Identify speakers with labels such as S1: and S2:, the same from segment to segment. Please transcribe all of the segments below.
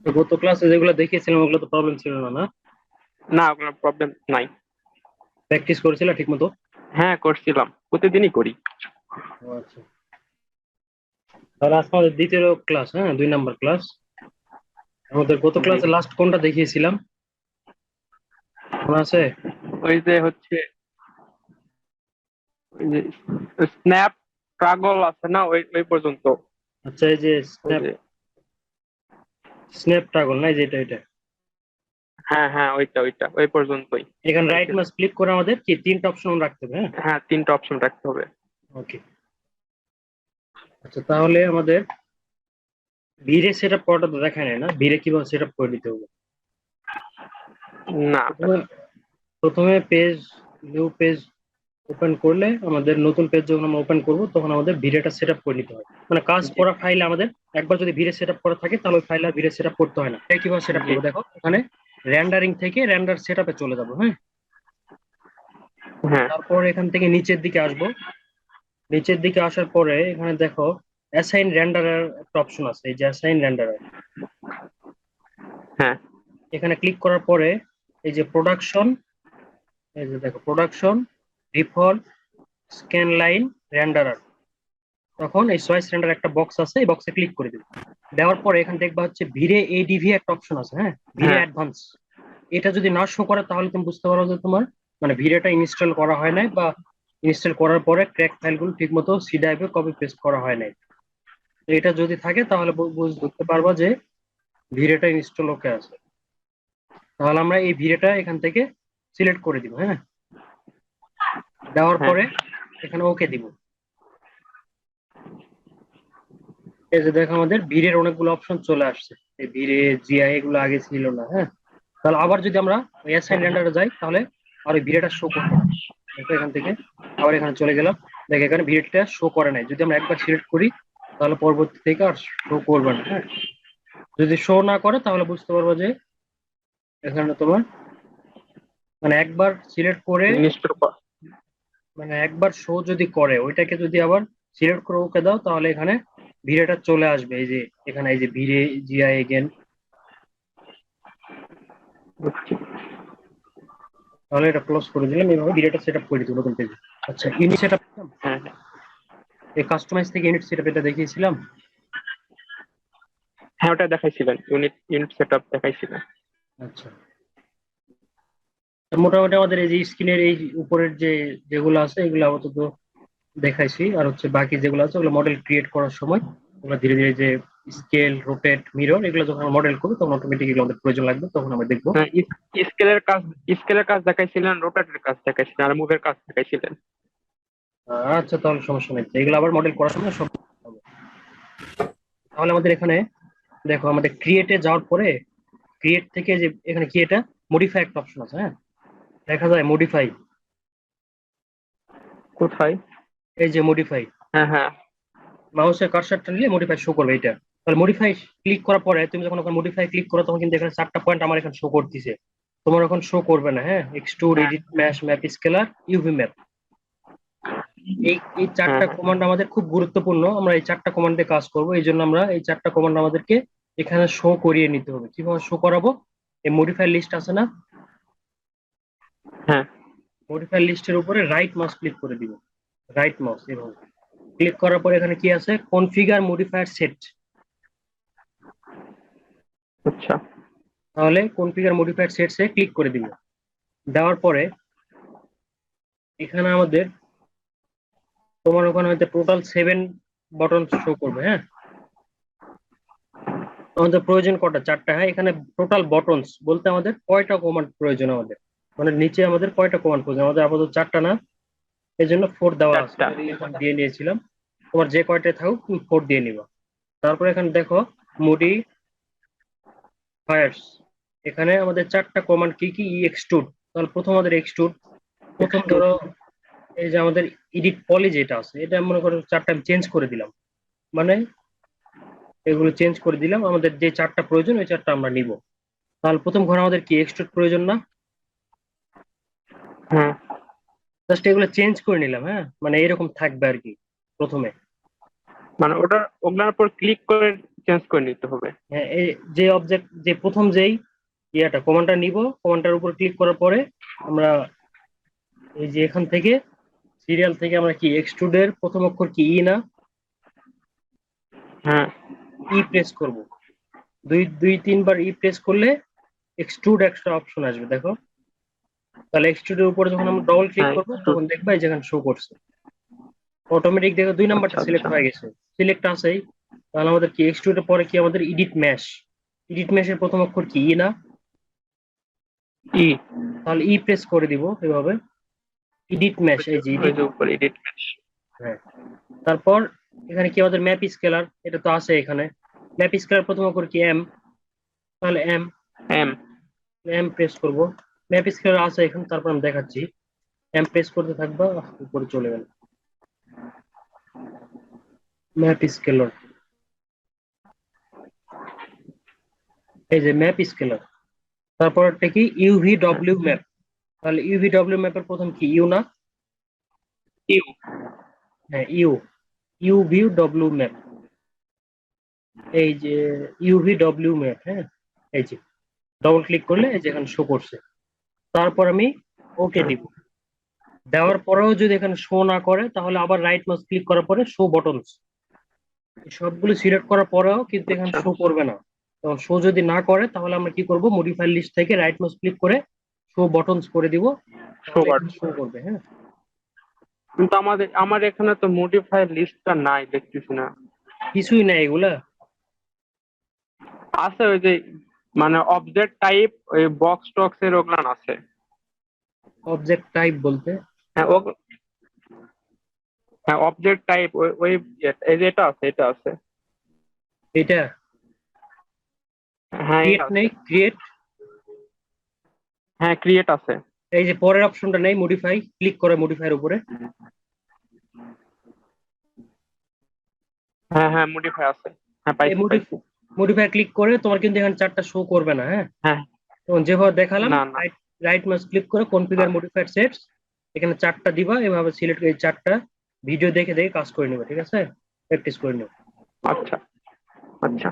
S1: তো গত ক্লাসে যেগুলো দেখিয়েছিলাম ওগুলো তো প্রবলেম ছিল না, না?
S2: না, কোনো প্রবলেম নাই।
S1: প্র্যাকটিস করেছিল ঠিক মতো?
S2: হ্যাঁ, করছিলাম, প্রতিদিনই করি।
S1: ও আচ্ছা, তাহলে আজকে আমাদের দ্বিতীয় ক্লাস, হ্যাঁ, 2 নাম্বার ক্লাস। আমাদের গত
S2: জি,
S1: ক্লাসে লাস্ট কোনটা দেখিয়েছিলাম মনে আছে?
S2: ওই যে হচ্ছে ওই যে স্ন্যাপ ট্রাগল আছে না, ওই ওই পর্যন্ত।
S1: আচ্ছা, এই যে
S2: ওই যে
S1: স্ন্যাপ ট্রাগল না, এই যে এটা।
S2: হ্যাঁ হ্যাঁ, ওইটা ওইটা ওই পর্যন্তই
S1: এখানে রাইট
S2: দেখাইছিলাম।
S1: মাউস ক্লিক করে আমাদের কি 3টা অপশন রাখতে হবে, হ্যাঁ?
S2: হ্যাঁ, 3টা অপশন রাখতে হবে।
S1: ওকে। আচ্ছা, তাহলে আমাদের ভিড়ে সেট আপ করাটা তো দেখায় নাই, না? ভিড়ে কিভাবে সেট আপ করে দিতে হবে?
S2: না,
S1: প্রথমে প্রথমে পেজ, নিউ পেজ ওপেন করলে আমাদের নতুন পেজ যখন আমরা ওপেন করব তখন আমাদের ভিডিওটা সেট আপ করে নিতে হয়। মানে কাজ
S2: জি
S1: করা ফাইলে আমাদের একবার যদি ভিডিও সেট আপ করা থাকে তাহলে ওই ফাইল আর ভিডিও সেট আপ করতে হয় না। তাই কিভাবে সেট আপ
S2: জি।
S1: করবো দেখো, এখানে রেন্ডারিং থেকে রেন্ডার সেট আপে চলে যাবো, হ্যাঁ?
S2: হ্যাঁ
S1: তারপর এখান থেকে নিচের দিকে আসবো। নিচের দিকে আসার পরে এখানে দেখো অ্যাসাইন রেন্ডারের একটা অপশন আছে, এই যে অ্যাসাইন রেন্ডারার।
S2: হ্যাঁ
S1: এখানে ক্লিক করার পরে এই যে প্রোডাকশন, এই যে দেখো production, default, scan line, renderer. তখন এই চয়েস রেন্ডার একটা বক্স আছে, এই বক্সে ক্লিক করে দিবে। দেওয়ার পরে এখানে দেখবা হচ্ছে ভিরে এডিভি একটা অপশন আছে, হ্যাঁ, ভিরে
S2: হ্যাঁ।
S1: অ্যাডভান্স। এটা যদি না শো করে তাহলে তুমি বুঝতে পারো যে তোমার মানে ভিডিওটা ইনস্টল করা হয় নাই, বা ইনস্টল করার পরে ক্র্যাক ফাইলগুলো ঠিক মতো সি ড্রাইভে কপি পেস্ট করা হয় নাই। তো এটা যদি থাকে তাহলে বুঝতে পারবা যে ভিডিওটা ইনস্টল ওকে আছে। তাহলে আমরা এই ভিডিওটা এখান থেকে সিলেক্ট করে দিব, হ্যাঁ। দেওয়ার
S2: হ্যাঁ
S1: পরে এখানে ওকে দিব। এই যে দেখো আমাদের ভিড়ের অনেকগুলো অপশন চলে আসছে। এই ভিড়ে জিআই এগুলো আগে ছিল না, হ্যাঁ। তাহলে আবার যদি আমরা ওই অ্যাসাইন
S2: হ্যাঁ।
S1: রেন্ডারে যাই তাহলে আর ওই ভিডিওটা শো করবে না। দেখো এখান থেকে আবার এখানে চলে গেলাম, দেখো এখানে ভিডিওটা শো করে নাই। যদি আমরা একবার সিলেক্ট করি তাহলে পরবর্তী থেকে আর শো করবে না, হ্যাঁ। যদি শো না করে তাহলে বুঝতে পারবো যে এখানে তোমার মানে একবার সিলেক্ট করে,
S2: ইনস্টল।
S1: মানে একবার শো যদি করে ওইটাকে যদি আবার সিলেক্ট করে ওকে দাও তাহলে এখানে ভিডিওটা চলে আসবে। এই যে এখানে এই যে ভিড়ে জিআই এগেন, তাহলে এটা ক্লোজ করে দিলাম। এইভাবে ভিডিওটা সেট আপ করে দিব নতুন পেজে। আচ্ছা, ইউনিট সেট আপ,
S2: হ্যাঁ হ্যাঁ
S1: এই কাস্টমাইজ থেকে ইউনিট সেট আপ এটা দেখিয়েছিলাম।
S2: হ্যাঁ, ওটা দেখাইছিলেন, ইউনিট ইউনিট সেটআপ দেখাইছিলেন।
S1: আচ্ছা, তো মোটামুটি আমাদের এই যে স্ক্রিনের এই উপরের যে যেগুলো আছে এগুলো আপাতত দেখাইছি। আর হচ্ছে বাকি যেগুলো আছে ওগুলো মডেল ক্রিয়েট করার সময় ওগুলো ধীরে ধীরে যে স্কেল, রোটেট, মিরর এগুলো যখন আমরা মডেল করবো তখন অটোমেটিক এগুলো আমাদের প্রয়োজন লাগবে, তখন আমরা দেখবো।
S2: হ্যাঁ, স্কেলের কাজ দেখাইছিলেন, রোটারের কাজ দেখাইছিলেন, আর মুভের কাজ দেখাইছিলেন।
S1: আচ্ছা, তাহলে সমস্যা নেই, এগুলো আবার মডেল করার সময় সব হবে। তাহলে আমাদের এখানে দেখো আমাদের ক্রিয়েটে যাওয়ার পরে ক্রিয়েট থেকে যে এখানে কি এটা মডিফাই একটা অপশন আছে, হ্যাঁ, দেখা যায় মডিফাই।
S2: কোথায়?
S1: এই যে মডিফাই,
S2: হ্যাঁ হ্যাঁ
S1: মাউসের কার্সারটা নিয়ে মডিফাই শো করবে এটা। তাহলে মডিফাই ক্লিক করার পরে তুমি যখন ওখানে মডিফাই ক্লিক করো তখন কিন্তু এখানে 4টা পয়েন্ট আমার এখানে শো করতেছে। তোমার এখন শো করবে না, হ্যাঁ। এক্সট্রুড,
S2: হ্যাঁ
S1: edit, mash, map, scalar, UV map. এই এই
S2: হ্যাঁ
S1: 4টা
S2: হ্যাঁ।
S1: কমান্ড আমাদের খুব গুরুত্বপূর্ণ। আমরা এই 4টা কমান্ডে কাজ করবো, এই জন্য আমরা এই 4টা কমান্ড আমাদেরকে এখানে শো করিয়ে নিতে হবে। কিভাবে শো করাবো? এই মডিফাই লিস্ট আছে না,
S2: হ্যাঁ।
S1: মডিফাই লিস্টের উপরে রাইট মাউস ক্লিক করে দিব। রাইট মাউস এভাবে ক্লিক করার পর এখানে কি আছে, কনফিগার মডিফায়ার সেট।
S2: আচ্ছা।
S1: তাহলে কনফিগার মডিফায়ার সেটস এ ক্লিক করে দিব। দেওয়ার পরে এখানে আমাদের তোমার ওখানে হয়তো টোটাল 7 বাটন শো করবে, হ্যাঁ। আমাদের প্রয়োজন কটা? 4টা, হ্যাঁ। এখানে টোটাল বটনস বলতে আমাদের কয়টা কমান্ড প্রয়োজন আমাদের, মানে নিচে আমাদের কয়টা কমান্ড প্রয়োজন আমাদের? আপাতত 4টা না, এই জন্য 4 দেওয়া আছে,
S2: 4টা।
S1: আমি এখানে দিয়ে নিয়েছিলাম। তোমার যে কয়টায় থাকুক তুমি 4 দিয়ে নিবা। তারপরে এখানে দেখো মডিফায়ার্স, এখানে আমাদের 4টা কমান্ড কি কি? এক্সট্রুড, তাহলে প্রথম আমাদের এক্সট্রুড। প্রথম
S2: এক্সট্রুড।
S1: ধরো এই যে আমাদের এডিট পলি যেটা আছে এটা মনে করো 4টা আমি চেঞ্জ করে দিলাম, মানে এগুলো চেঞ্জ করে দিলাম। আমাদের যে 4টা প্রয়োজন ওই 4টা আমরা নিব। তাহলে প্রথম ঘরে আমাদের কি এক্সট্রুড প্রয়োজন না?
S2: হ্যাঁ।
S1: জাস্ট এগুলো চেঞ্জ করে নিলাম, হ্যাঁ, মানে এরকম থাকবে আর কি প্রথমে।
S2: মানে ওটার ওগুলোর উপর ক্লিক করে চেঞ্জ করে নিতে হবে।
S1: হ্যাঁ, এই যে অবজেক্ট যে প্রথম যেই কমান্ডটা নিব, কমান্ডটার উপর ক্লিক করার পরে আমরা এই যে এখান থেকে সিরিয়াল থেকে আমরা কি এক্সট্রুডের প্রথম অক্ষর কি ই না,
S2: হ্যাঁ
S1: ই প্রেস করব। দুই দুই তিনবার ই প্রেস করলে এক্সট্রুড একটা অপশন আসবে দেখো। তাহলে এক্সট্রুডের উপরে যখন আমরা ডবল ক্লিক
S2: হ্যাঁ
S1: করবো তখন দেখবা এই যেখানে শো করছে অটোমেটিক, দেখো দুই
S2: আচ্ছা
S1: নাম্বারটা সিলেক্ট
S2: আচ্ছা।
S1: হয়ে গেছে। সিলেক্ট আছেই। তাহলে আমাদের কি এক্সট্রুডের পরে কি আমাদের এডিট ম্যাশ, এডিট ম্যাশের প্রথম অক্ষর কি ই না,
S2: ই।
S1: তাহলে ই প্রেস করে দিব এভাবে। এডিট ম্যাশ, এই যে
S2: ওই
S1: এডিট।
S2: যে উপরে এডিট ম্যাচ।
S1: হ্যাঁ, তারপর এখানে কি আমাদের ম্যাপ স্কেলার, এটা তো আছে এখানে। ম্যাপ স্কেলার প্রথম অক্ষর কি এম, তাহলে এম,
S2: এম।
S1: এম প্রেস করব। ম্যাপ স্কেলার আছে এখানে, তারপর আমি দেখাচ্ছি। এম প্রেস করতে থাকবা, উপরে চলে গেল ম্যাপ স্কেলার। এই যে ম্যাপ স্কেলার, তারপর একটা কি ইউভি ডব্লিউ ম্যাপ। তাহলে ইউভি ডব্লিউ ম্যাপের প্রথম কি ইউ না?
S2: ইউ।
S1: হ্যাঁ, ইউ, ইউভি ডব্লিউ ম্যাপ। এই যে ইউভি ডব্লিউ ম্যাপ, হ্যাঁ, এই যে ডবল ক্লিক করলে এই যে এখানে শো করছে। তারপর আমি ওকে দিব। দেওয়ার পরেও যদি এখানে শো না করে তাহলে আবার রাইট মাউস ক্লিক করার পরে শো বটনস, সবগুলো সিলেক্ট করার পরেও কিন্তু এখানে
S2: আচ্ছা।
S1: শো করবে না। তখন শো যদি না করে তাহলে আমরা কি করব, মডিফাই লিস্ট থেকে রাইট মাউস ক্লিক করে শো বটনস করে দিব, তাহলে
S2: শোবার।
S1: এখানে শো করবে। হ্যাঁ,
S2: কিন্তু আমার এখানে তো মডিফাই লিস্টটা নাই, দেখতেছি না।
S1: কিছুই না এগুলা।
S2: আছে ওই যে মানে অবজেক্ট টাইপ, ওই বক্স টক্স এর ওগুলান আছে।
S1: অবজেক্ট টাইপ বলতে?
S2: হ্যাঁ হ্যাঁ অবজেক্ট টাইপ ওই ওই এই যে এটা আছে, এটা আছে।
S1: এটা
S2: হ্যাঁ এটা
S1: ক্রিয়েট
S2: আছে।
S1: নেই, ক্রিয়েট।
S2: হ্যাঁ ক্রিয়েট আছে।
S1: এই যে পরের অপশনটা নেই, মডিফাই, ক্লিক করে মডিফাইয়ের উপরে।
S2: হ্যাঁ হ্যাঁ মডিফাই আছে। হ্যাঁ
S1: এই
S2: পাইছি পাইছি।
S1: মডিফাই ক্লিক করে তোমার কিন্তু এখানে চারটা শো করবে না। হ্যাঁ,
S2: হ্যাঁ।
S1: তখন যেভাবে দেখালাম,
S2: না না।
S1: রাইট রাইট মাউস ক্লিক করে কনফিগার
S2: আ-
S1: মডিফাইড সেটস, এখানে চারটা দিবা, এভাবে সিলেক্ট, এই চারটা ভিডিও দেখে দেখে কাজ করে নেবে, ঠিক আছে, প্র্যাকটিস করে নেবে।
S2: আচ্ছা আচ্ছা।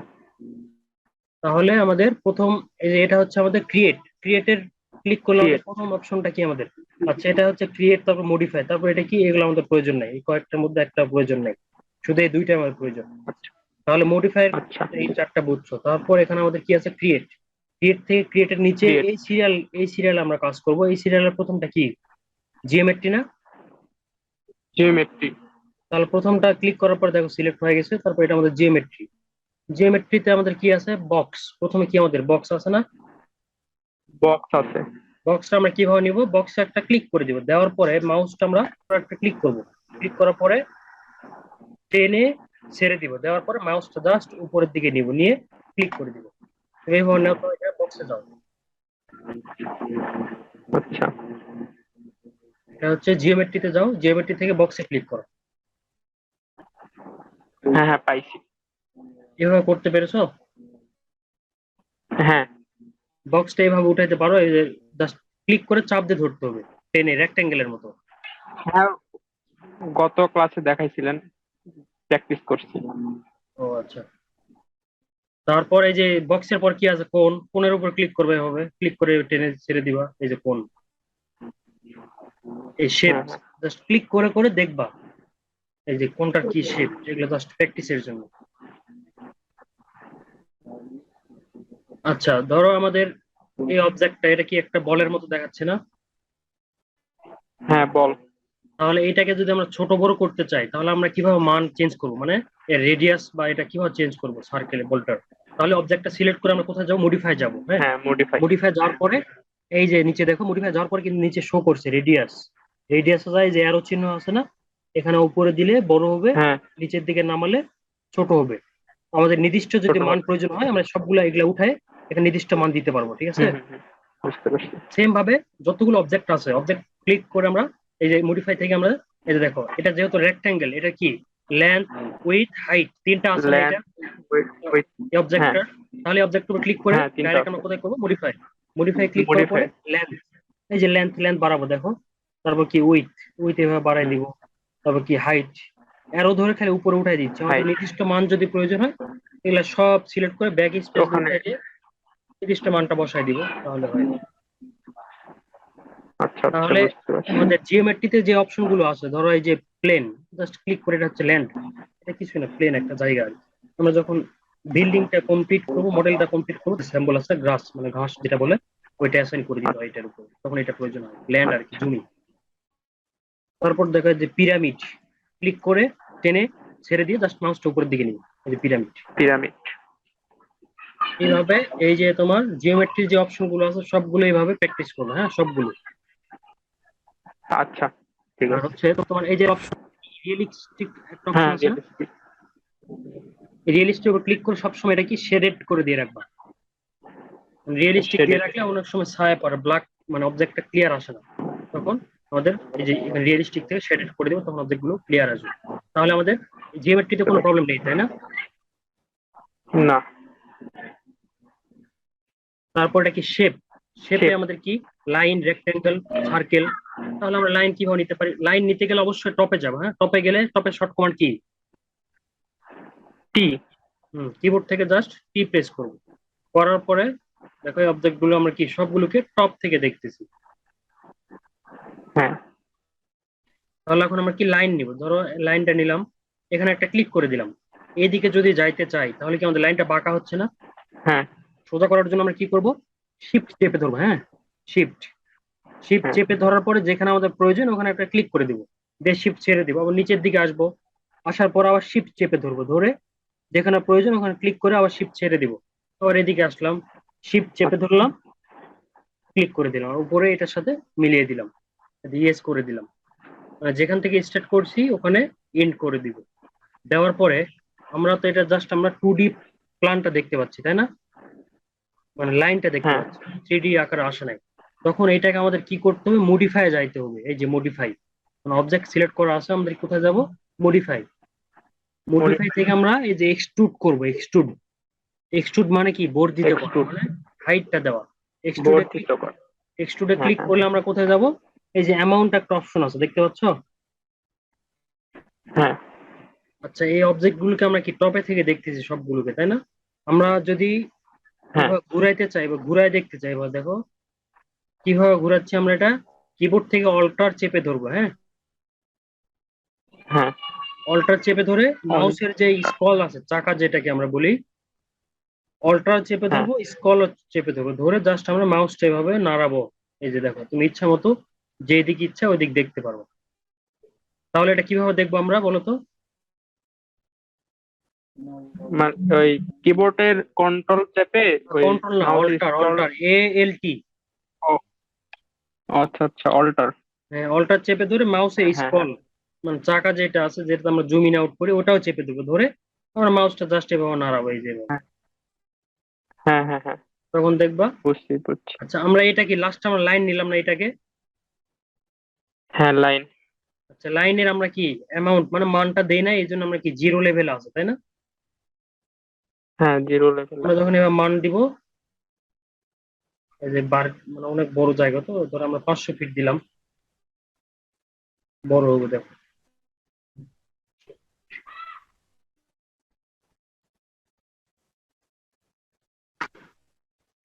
S1: তাহলে আমাদের প্রথম, এই যে এটা হচ্ছে আমাদের ক্রিয়েট, ক্রিয়েটের ক্লিক করলে আমাদের
S2: ক্রিয়েট।
S1: প্রথম অপশনটা কি আমাদের? আচ্ছা, এটা হচ্ছে ক্রিয়েট, তারপর মডিফাই, তারপর এটা কি, এগুলো আমাদের প্রয়োজন নাই, এই কয়েকটার মধ্যে একটা প্রয়োজন নাই, শুধু এই দুইটা আমাদের প্রয়োজন।
S2: আচ্ছা
S1: তাহলে মডিফাইয়ের
S2: আচ্ছা।
S1: এই চারটা বুঝছো। তারপর এখানে আমাদের কি আছে, ক্রিয়েট। ক্রিয়েট থেকে ক্রিয়েটের নিচে
S2: ক্রিয়েট।
S1: এই সিরিয়াল আমরা কাজ করব। এই সিরিয়ালের প্রথমটা কি, জিওমেট্রি না?
S2: জিওমেট্রি।
S1: তাহলে প্রথমটা ক্লিক করার পর দেখো সিলেক্ট হয়ে গেছে, তারপর এটা আমাদের জিওমেট্রি। জিওমেট্রিতে আমাদের কি আছে, বক্স। প্রথমে কি আমাদের বক্স আছে না?
S2: বক্স আছে।
S1: বক্সটা আমরা কিভাবে নিব, বক্সে একটা ক্লিক করে দিব, দেওয়ার পরে মাউসটা আমরা একটা ক্লিক করব। ক্লিক করার পরে টেনে ছেড়ে দিব, দেওয়ার পরে মাউসটা জাস্ট উপরের দিকে নিব, নিয়ে ক্লিক করে দিব। এইভাবে নেওয়ার পরে বক্সে যাও।
S2: আচ্ছা।
S1: এটা হচ্ছে জিওমেট্রিতে যাও, জিওমেট্রি থেকে বক্সে ক্লিক করো।
S2: হ্যাঁ হ্যাঁ পাইছি।
S1: এভাবে করতে পেরেছো?
S2: হ্যাঁ
S1: বক্সটা এইভাবে উঠাইতে পারো, এই যে জাস্ট ক্লিক করে চাপ দিয়ে ধরতে হবে, টেনে রেক্টেঙ্গেলের মতো।
S2: হ্যাঁ গত ক্লাসে দেখাইছিলেন, প্র্যাকটিস করছি।
S1: ও আচ্ছা। তারপর এই যে বক্সের পর কি আছে, কোন, কোণের উপর ক্লিক করবে, হবে ক্লিক করে টেনে ছেড়ে দিবা, এই যে কোণ, এই শেপ,
S2: হ্যাঁ হ্যাঁ।
S1: জাস্ট ক্লিক করে করে দেখবা এই যে কোনটার কি শেপ, এগুলো জাস্ট প্র্যাকটিসের জন্য। আচ্ছা, ধরো আমাদের এই অবজেক্টটা, এটা কি একটা বলের মতো দেখাচ্ছে না?
S2: হ্যাঁ বল।
S1: তাহলে এটাকে যদি আমরা ছোট বড় করতে চাই তাহলে আমরা কিভাবে মান চেঞ্জ করব, মানে এর রেডিয়াস বা এটা কিভাবে চেঞ্জ করব সার্কেলে বলটার? তাহলে অবজেক্টটা সিলেক্ট করে আমরা কোথায় যাবো, মডিফাই যাব। হ্যাঁ,
S2: হ্যাঁ মডিফাই।
S1: মডিফাই যাওয়ার পরে এই যে নিচে দেখো, মডিফাই যাওয়ার পরে কিন্তু নিচে শো করছে রেডিয়াস। রেডিয়াস যায় যে অ্যারো চিহ্ন আছে না, এখানে উপরে দিলে বড় হবে,
S2: হ্যাঁ
S1: নিচের দিকে নামালে ছোট হবে। আমাদের নির্দিষ্ট
S2: ছোট
S1: যদি মান
S2: হবে।
S1: প্রয়োজন হয় আমরা সবগুলা এগুলা উঠায় এখানে নির্দিষ্ট মান দিতে পারবো, ঠিক আছে।
S2: হুম, বুঝতে পারছি।
S1: সেম ভাবে যতগুলো অবজেক্ট আছে, অবজেক্ট ক্লিক করে আমরা এই যে মডিফাই থেকে আমরা, এই যে দেখো এটা যেহেতু রেক্টাঙ্গেল, এটা কি লেন্থ, উইথ, হাইট, তিনটা আছে না
S2: ল্যান্ড।
S1: এটা
S2: উইথ।
S1: এই
S2: হ্যাঁ
S1: অবজেক্টটার। তাহলে অবজেক্ট উপর ক্লিক করে
S2: হ্যাঁ তিনটা
S1: ডাইরেক্ট
S2: আছে।
S1: আমরা কোথায় করবো, মডিফাই। মডিফাই ক্লিক করার পরে
S2: মডিফাই।
S1: লেন্থ, এই যে লেন্থ বাড়াবো দেখো। তারপর কি উইথ, উইথ এভাবে বাড়াই দিব। তারপর কি হাইট, অ্যারো ধরে খালি উপরে উঠাই দিচ্ছি, আমাদের
S2: হাইট
S1: নির্দিষ্ট মান যদি প্রয়োজন হয় এগুলা সব সিলেক্ট করে ব্যাক স্পেস দিয়ে
S2: ওখানে।
S1: উঠাই দিয়ে নির্দিষ্ট মানটা বসাই দিব, তাহলে হয়।
S2: আচ্ছা আচ্ছা,
S1: তাহলে
S2: বুঝতে পারছি।
S1: আমাদের জিওমেট্রিতে যে অপশন গুলো আছে, ধরো এই যে প্লেন, জাস্ট ক্লিক করে, এটা হচ্ছে ল্যান্ড, এটা কিছু না, প্লেন একটা জায়গা আর কি। আমরা যখন বিল্ডিংটা কমপ্লিট করবো, মডেলটা কমপ্লিট করবো, সিম্বল আছে গ্রাস, মানে ঘাস যেটা বলে, ওইটা অ্যাসাইন করে দিতে হয় এটার উপর, তখন এটা প্রয়োজন হয়, ল্যান্ড আর কি,
S2: আচ্ছা,
S1: জমি। তারপর দেখা যায় যে পিরামিড, ক্লিক করে টেনে ছেড়ে দিয়ে জাস্ট মাউসটা উপরের দিকে নিই, এই যে পিরামিড।
S2: পিরামিড।
S1: এইভাবে এই যে তোমার জিওমেট্রির যে অপশন গুলো আছে সবগুলো এইভাবে প্র্যাকটিস করবে, হ্যাঁ সবগুলো।
S2: আচ্ছা, ঠিক
S1: আর
S2: আছে।
S1: হচ্ছে তো তোমার এই যে অপশন, রিয়েলিস্টিক একটা অপশন
S2: হ্যাঁ,
S1: আছে না,
S2: রিয়েলিস্টিক।
S1: রিয়েলিস্টিক উপর ক্লিক করে সবসময় এটা কি শেডেড করে দিয়ে রাখবা। রিয়েলিস্টিক দিয়ে
S2: শেডেড।
S1: রাখলে অনেক সময় ছায়া পড়ে, ব্ল্যাক, মানে অবজেক্টটা ক্লিয়ার আসে না, তখন আমাদের এই যে রিয়েলিস্টিক থেকে শেডেড করে দেবো, তখন অবজেক্ট গুলো ক্লিয়ার আসবে। তাহলে আমাদের জিওমেট্রিতে কোনো প্রবলেম নেই, তাই না?
S2: না।
S1: তারপর এটা কি শেপ, শেপে
S2: শেপ।
S1: আমাদের কি লাইন, রেক্টেঙ্গেল, সার্কেল। তাহলে আমরা লাইন কিভাবে নিতে পারি, লাইন নিতে গেলে অবশ্যই টপে যাবো, হ্যাঁ টপে গেলে টপের শর্ট কমান্ড কি,
S2: টি।
S1: কিবোর্ড থেকে জাস্ট টি প্রেস করব, করার পরে দেখো এই অবজেক্ট গুলো আমরা কি সবগুলোকে টপ থেকে দেখতেছি।
S2: হ্যাঁ
S1: তাহলে এখন আমরা কি লাইন নিব, ধরো লাইনটা নিলাম, এখানে একটা ক্লিক করে দিলাম, এদিকে যদি যাইতে চাই তাহলে কি আমাদের লাইনটা বাঁকা হচ্ছে না?
S2: হ্যাঁ
S1: সোজা করার জন্য আমরা কি করব, শিফট চেপে ধরবো, হ্যাঁ শিফট, শিফট
S2: হ্যাঁ।
S1: চেপে ধরার পরে যেখানে আমাদের প্রয়োজন ওখানে একটা ক্লিক করে দিব, দিয়ে শিফট ছেড়ে দিব, আবার নিচের দিকে আসবো, আসার পর আবার শিফট চেপে ধরবো, ধরে যেখানে প্রয়োজন ওখানে ক্লিক করে আবার শিফট ছেড়ে দিব, আবার এদিকে আসলাম, শিফট চেপে ধরলাম, ক্লিক করে দিলাম, আর উপরে এটার সাথে মিলিয়ে দিলাম, ইয়েস করে দিলাম, মানে যেখান থেকে স্টার্ট করছি ওখানে এন্ড করে দিব। দেওয়ার পরে আমরা তো এটা জাস্ট আমরা 2D প্ল্যানটা দেখতে পাচ্ছি, তাই না, মানে লাইনটা দেখতে
S2: হ্যাঁ,
S1: পাচ্ছি, 3D আকারে আসে নাই। তখন এটাকে আমাদের কি করতে হবে, মডিফাই যাইতে হবে, এই যে মডিফাই, মানে অবজেক্ট সিলেক্ট করা আছে, আমাদের কোথায় যাব, মডিফাই, মডিফাই
S2: মডিফাই।
S1: থেকে আমরা এই যে এক্সট্রুড করব, এক্সট্রুড, এক্সট্রুড মানে কি বর্ধিত করা,
S2: এক্সট্রুড।
S1: মানে হাইটটা দেওয়া। এক্সট্রুডে ক্লিক,
S2: বর্ধিত কর।
S1: এক্সট্রুডে
S2: হ্যাঁ
S1: ক্লিক
S2: হ্যাঁ
S1: করলে আমরা কোথায় যাব, এই যে অ্যামাউন্ট একটা অপশন আছে দেখতে পাচ্ছ।
S2: হ্যাঁ
S1: আচ্ছা, এই অবজেক্ট গুলোকে আমরা কি টপে থেকে দেখতেছি সবগুলোকে, তাই না? আমরা যদি
S2: হ্যাঁ
S1: এভাবে ঘুরাইতে চাই বা ঘুরাই দেখতে চাই, বা দেখো কিভাবে ঘুরাচ্ছি আমরা, এটা কিবোর্ড থেকে অল্টার চেপে ধরবো, হ্যাঁ
S2: হ্যাঁ।
S1: অল্টার চেপে ধরে
S2: অল।
S1: মাউসের যে স্কল আছে, চাকা যেটাকে আমরা বলি, অল্টার চেপে
S2: হ্যাঁ।
S1: ধরবো, স্কল চেপে ধরবো, ধরে জাস্ট আমরা মাউসটা এভাবে নাড়াবো, এই যে দেখো তুমি ইচ্ছা মতো যেদিক ইচ্ছা ওই দিক দেখতে পারবো। তাহলে এটা কিভাবে দেখবো আমরা, বলো তো?
S2: মানে ওই কিবোর্ডের কন্ট্রোল চেপে ওই
S1: কন্ট্রোল না,
S2: মাউসের
S1: অল্টার,
S2: স্ক্রল।
S1: Alter, ALT।
S2: আচ্ছা আচ্ছা, অল্টার।
S1: হ্যাঁ অল্টার চেপে ধরে মাউসের
S2: হ্যাঁ হ্যাঁ
S1: স্ক্রল, মানে চাকা যেটা আছে, যেটা আমরা জুম ইন আউট করি, ওটাও চেপে দেবো, ধরে আমরা মাউসটা জাস্ট এভাবে নাড়াবো, এই যে এভাবে।
S2: হ্যাঁ হ্যাঁ হ্যাঁ।
S1: তখন দেখবা।
S2: বুঝছি বুঝছি।
S1: আচ্ছা, আমরা এটা কি লাস্ট আমরা লাইন নিলাম না এটাকে,
S2: হ্যাঁ, লাইন।
S1: আচ্ছা লাইনের আমরা কি অ্যামাউন্ট মানে মানটা দেই না, এই জন্য আমরা কি জিরো লেভেল আছে, তাই না?
S2: হ্যাঁ, জিরো লেভেল
S1: আমরা
S2: আছে।
S1: যখন এবার মান দিব, এই যে বার, মানে অনেক বড় জায়গা তো, ধর আমরা 500 ফিট দিলাম, বড় হবে দেখো,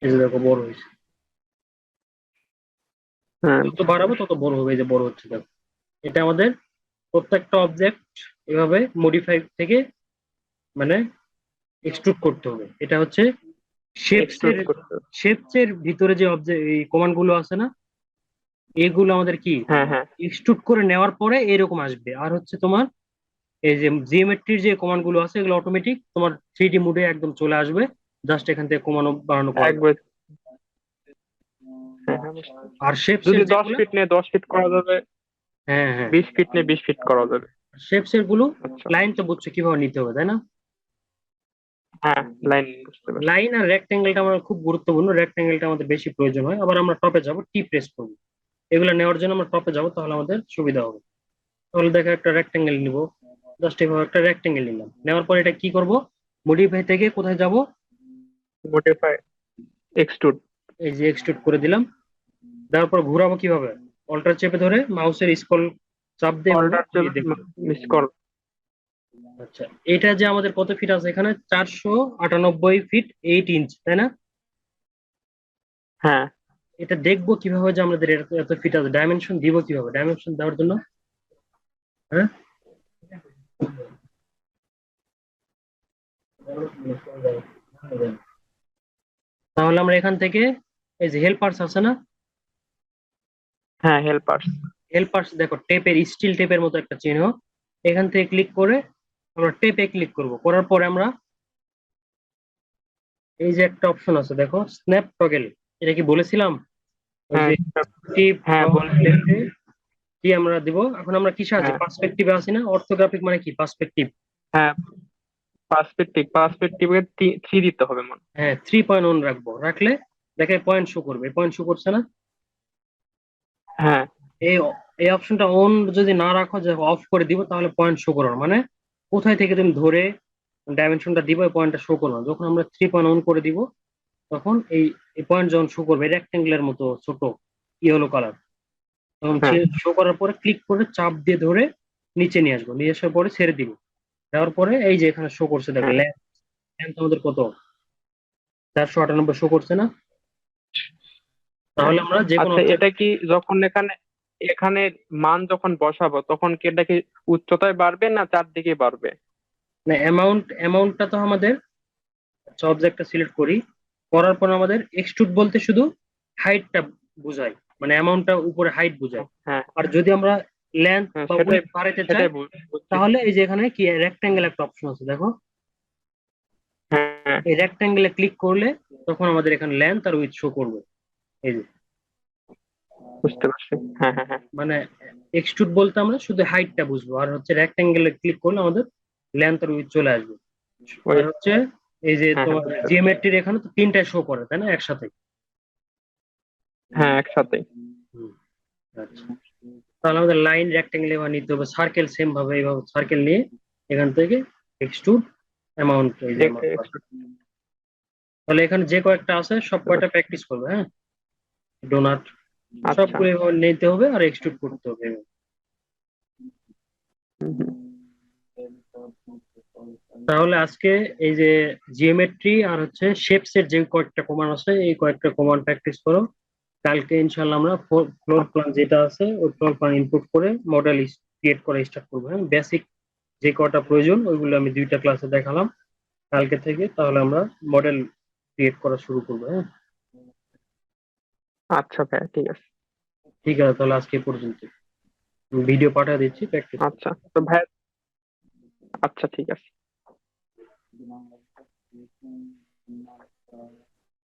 S1: এই যে দেখো বড় হয়েছে,
S2: হ্যাঁ
S1: যত বাড়াবো তত বড় হবে, এই যে বড় হচ্ছে দেখো। এটা আমাদের প্রত্যেকটা অবজেক্ট এভাবে মডিফাই থেকে মানে এক্সট্রুড করতে হবে। এটা হচ্ছে শেপস
S2: এক্সট্রুড
S1: এর,
S2: করতে হবে।
S1: শেপস এর ভিতরে যে অবজেক্ট এই কমান্ড গুলো আছে না, এগুলো আমাদের কি
S2: হ্যাঁ হ্যাঁ।
S1: এক্সট্রুড করে নেওয়ার পরে এরকম আসবে। আর হচ্ছে তোমার এই যে জিওমেট্রির যে কমান্ড গুলো আছে এগুলো অটোমেটিক তোমার 3D মোডে একদম চলে আসবে, জাস্ট এখান থেকে কমানো বাড়ানো করা যাবে।
S2: একবার। হ্যাঁ হ্যাঁ, বুঝতে পারছি।
S1: আর শেপস
S2: যদি
S1: এর
S2: 10
S1: যেগুলো,
S2: ফিট নিয়ে 10 ফিট করা যাবে,
S1: হ্যাঁ হ্যাঁ,
S2: 20 ফিট নিয়ে 20 ফিট করা যাবে।
S1: শেপস এর গুলো
S2: আচ্ছা।
S1: লাইন তো বুঝছো কিভাবে নিতে হবে, তাই না?
S2: হ্যাঁ, লাইন বুঝতে পারছি।
S1: লাইন আর রেক্টেঙ্গেলটা আমার খুব গুরুত্বপূর্ণ, রেক্টেঙ্গেলটা আমাদের বেশি প্রয়োজন হয়। আবার আমরা টপে যাব, টি প্রেস করবো, এগুলো নেওয়ার জন্য আমরা টপে যাব, তাহলে আমাদের সুবিধা হবে। তাহলে দেখো একটা রেক্টেঙ্গেল নিব, জাস্ট এভাবে একটা রেক্টেঙ্গেল নিলাম, নেওয়ার পর এটা কি করব, মডিফাই থেকে কোথায় যাব,
S2: মডিফাই, এক্সট্রুড।
S1: এই যে এক্সট্রুড করে দিলাম। দেওয়ার পর ঘুরাবো কিভাবে, অল্টার চেপে ধরে মাউসের স্ক্রল চাপ দিয়ে এভাবে
S2: অল্টার
S1: ঘুরিয়ে দেখবো।
S2: Miss call.
S1: আচ্ছা, এটা যে আমাদের কত ফিট আছে এখানে, 498 ফিট 8 ইঞ্চ, তাই না?
S2: হ্যাঁ
S1: এটা দেখবো কিভাবে যে আমাদের এত এত ফিট আছে? ডাইমেনশন দিব কিভাবে, ডাইমেনশন দেওয়ার জন্য? হ্যাঁ, তাহলে আমরা এখান থেকে এই যে হেল্পার্স আছে না,
S2: হ্যাঁ, হেল্পার্স।
S1: হেল্পার্স দেখো টেপের, স্টিল টেপের মতো একটা চিহ্ন, এখান থেকে ক্লিক করে আমরা টেপে ক্লিক করব, করার পরে আমরা এই যে একটা অপশন আছে দেখো, স্ন্যাপ টগেল, এটা কি বলেছিলাম? ওই
S2: হ্যাঁ
S1: যে টিপ
S2: হ্যাঁ বলছিলেন।
S1: কি আমরা দিব, এখন আমরা কিসে আছি,
S2: হ্যাঁ
S1: পার্সপেক্টিভে আছি না? অর্থোগ্রাফিক মানে কি পার্সপেক্টিভ?
S2: হ্যাঁ, পার্সপেক্টিভে 3 দিতে হবে মনে হয়।
S1: হ্যাঁ, 3.1 রাখবো, রাখলে দেখে পয়েন্ট শো করবে, পয়েন্ট শো করছে না?
S2: হ্যাঁ
S1: এই এই অপশনটা অন যদি না রাখো, যে অফ করে দিব, তাহলে পয়েন্ট শো করো না। মানে কোথায় থেকে তুমি ধরে ডাইমেনশনটা দিব, এই পয়েন্টটা শো করো না। যখন আমরা 3.1 করে দিব, তখন এই এই পয়েন্ট যখন শো করবে রেক্টেঙ্গুলার মতো ছোট ইয়েলো কালার, তখন
S2: হ্যাঁ
S1: শো করার পরে ক্লিক করে চাপ দিয়ে ধরে নিচে নিয়ে আসবো, নিয়ে আসার পরে ছেড়ে দিব। দেওয়ার পরে এই যে এখানে শো করছে দেখো,
S2: হ্যাঁ।
S1: লেন্থ আমাদের কত, 498 শো করছে না?
S2: হ্যাঁ
S1: তাহলে আমরা যে কোনো
S2: আচ্ছা,
S1: অবজেক্ট,
S2: এটা কি যখন এখানে এখানে মান যখন বসাবো তখন কি এটা কি উচ্চতায় বাড়বে না চারদিকে বাড়বে?
S1: না, অ্যামাউন্টটা তো আমাদের, অবজেক্টটা সিলেক্ট করি, করার পর আমাদের এক্সট্রুড বলতে শুধু হাইটটা বোঝায়, মানে অ্যামাউন্টটা উপরে হাইট বোঝায়।
S2: হ্যাঁ
S1: আর যদি আমরা লেন্থ
S2: হ্যাঁ,
S1: বা
S2: সেটাই
S1: উইডথ বাড়াইতে চাই,
S2: সেটাই বুঝছি।
S1: তাহলে এই যে এখানে কি রেক্টাঙ্গেল একটা অপশন আছে দেখো,
S2: হ্যাঁ,
S1: এই রেক্টাঙ্গেলে ক্লিক করলে তখন আমাদের এখানে লেন্থ আর উইডথ শো করবে। এই যে,
S2: বুঝতে পারছি। হ্যাঁ হ্যাঁ হ্যাঁ।
S1: মানে এক্সট্রুড বলতে আমরা শুধু হাইটটা বুঝবো, আর হচ্ছে রেক্টাঙ্গেলে ক্লিক করলে আমাদের লেন্থ আর উইডথ চলে আসবে।
S2: ওই।
S1: আর হচ্ছে এই যে
S2: হ্যাঁ হ্যাঁ,
S1: তোমার
S2: বুঝতে পারছি।
S1: জিওমেট্রির এখানে তো তিনটায় শো করে, তাই না, একসাথে?
S2: হ্যাঁ, একসাথে।
S1: হুম, আচ্ছা। তাহলে আমাদের লাইন রেক্টেঙ্গেল এভাবে নিতে হবে, সার্কেল সেম ভাবে এইভাবে সার্কেল নিয়ে এখান থেকে এক্সট্রুড অ্যামাউন্ট, এই যে অ্যামাউন্ট। তাহলে এখানে যে কয়েকটা আছে সব
S2: বুঝতে
S1: কয়টা
S2: পারছি।
S1: প্র্যাকটিস করবে, হ্যাঁ, ডোনাট
S2: আচ্ছা।
S1: সবগুলো এভাবে নিতে হবে আর এক্সট্রুড করতে হবে।
S2: হুম, হুম।
S1: তাহলে আজকে এই যে জিওমেট্রি আর হচ্ছে শেপস এর যে কয়েকটা কমান্ড আছে, এই কয়েকটা কমান্ড প্র্যাকটিস করো। কালকে ইনশাল্লাহ আমরা ফ্লোর প্ল্যান যেটা আছে ওই ফ্লোর প্ল্যান ইনপুট করে মডেল ক্রিয়েট করা স্টার্ট করবো। হ্যাঁ, বেসিক যে কটা প্রয়োজন ওইগুলো আমি 2টা ক্লাসে দেখালাম। কালকে থেকে তাহলে আমরা মডেল ক্রিয়েট করা শুরু করবো। হ্যাঁ,
S2: আচ্ছা ভাই, ঠিক আছে।
S1: ঠিক আছে, তাহলে আজকে এ পর্যন্ত। ভিডিও পাঠিয়ে দিচ্ছি, প্র্যাকটিস করো।
S2: আচ্ছা তো ভাই, আচ্ছা ঠিক আছে।